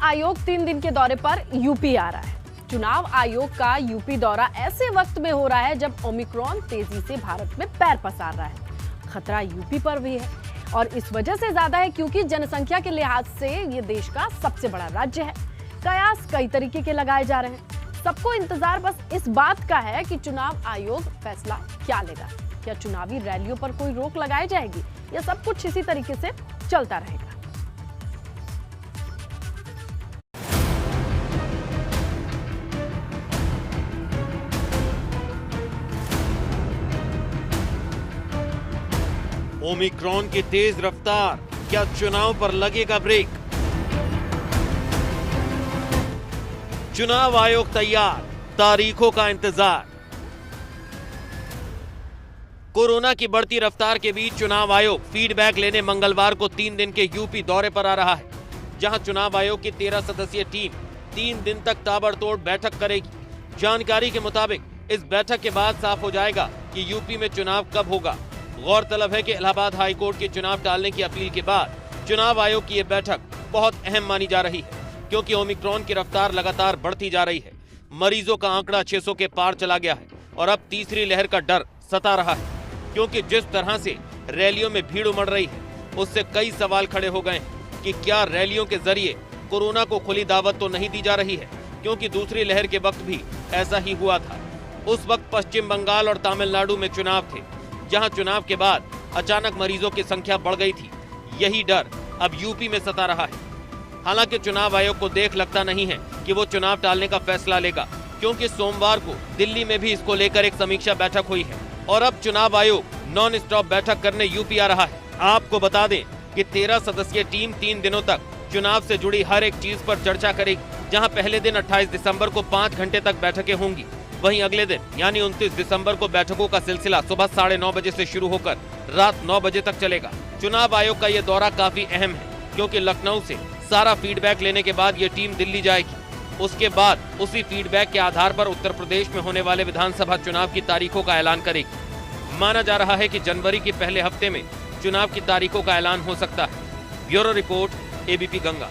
आयोग 3 दिन के दौरे पर यूपी आ रहा है। चुनाव आयोग का यूपी दौरा ऐसे वक्त में हो रहा है जब ओमिक्रॉन तेजी से भारत में पैर पसार रहा है। खतरा यूपी पर भी है और इस वजह से ज्यादा है क्योंकि जनसंख्या के लिहाज से ये देश का सबसे बड़ा राज्य है। कयास कई तरीके के लगाए जा रहे हैं। सबको इंतजार बस इस बात का है कि चुनाव आयोग फैसला क्या लेगा। क्या चुनावी रैलियों पर कोई रोक लगाई जाएगी या सब कुछ इसी तरीके से चलता रहेगा। ओमिक्रॉन की तेज रफ्तार, क्या चुनाव पर लगेगा ब्रेक? चुनाव आयोग तैयार, तारीखों का इंतजार। कोरोना की बढ़ती रफ्तार के बीच चुनाव आयोग फीडबैक लेने मंगलवार को 3 दिन के यूपी दौरे पर आ रहा है, जहां चुनाव आयोग की 13 सदस्यीय टीम 3 दिन तक ताबड़तोड़ बैठक करेगी। जानकारी के मुताबिक इस बैठक के बाद साफ हो जाएगा कि यूपी में चुनाव कब होगा। गौरतलब है कि इलाहाबाद हाई कोर्ट के चुनाव टालने की अपील के बाद चुनाव आयोग की यह बैठक बहुत अहम मानी जा रही है, क्योंकि ओमिक्रॉन की रफ्तार लगातार बढ़ती जा रही है। मरीजों का आंकड़ा 600 के पार चला गया है और अब तीसरी लहर का डर सता रहा है, क्योंकि जिस तरह से रैलियों में भीड़ उमड़ रही है उससे कई सवाल खड़े हो गए हैं कि क्या रैलियों के जरिए कोरोना को खुली दावत तो नहीं दी जा रही है, क्योंकि दूसरी लहर के वक्त भी ऐसा ही हुआ था। उस वक्त पश्चिम बंगाल और तमिलनाडु में चुनाव थे, जहां चुनाव के बाद अचानक मरीजों की संख्या बढ़ गई थी। यही डर अब यूपी में सता रहा है। हालांकि चुनाव आयोग को देख लगता नहीं है कि वो चुनाव टालने का फैसला लेगा, क्योंकि सोमवार को दिल्ली में भी इसको लेकर एक समीक्षा बैठक हुई है और अब चुनाव आयोग नॉन स्टॉप बैठक करने यूपी आ रहा है। आपको बता दें कि 13 सदस्यीय टीम 3 दिनों तक चुनाव से जुड़ी हर एक चीज पर चर्चा करेगी, जहां पहले दिन 28 दिसंबर को 5 घंटे तक बैठकें होंगी। वहीं अगले दिन यानी 29 दिसंबर को बैठकों का सिलसिला सुबह 9:30 बजे से शुरू होकर रात 9 बजे तक चलेगा। चुनाव आयोग का ये दौरा काफी अहम है, क्योंकि लखनऊ से सारा फीडबैक लेने के बाद ये टीम दिल्ली जाएगी। उसके बाद उसी फीडबैक के आधार पर उत्तर प्रदेश में होने वाले विधानसभा चुनाव की तारीखों का ऐलान करेगी। माना जा रहा है कि जनवरी के पहले हफ्ते में चुनाव की तारीखों का ऐलान हो सकता है। Bureau report, ABP Ganga.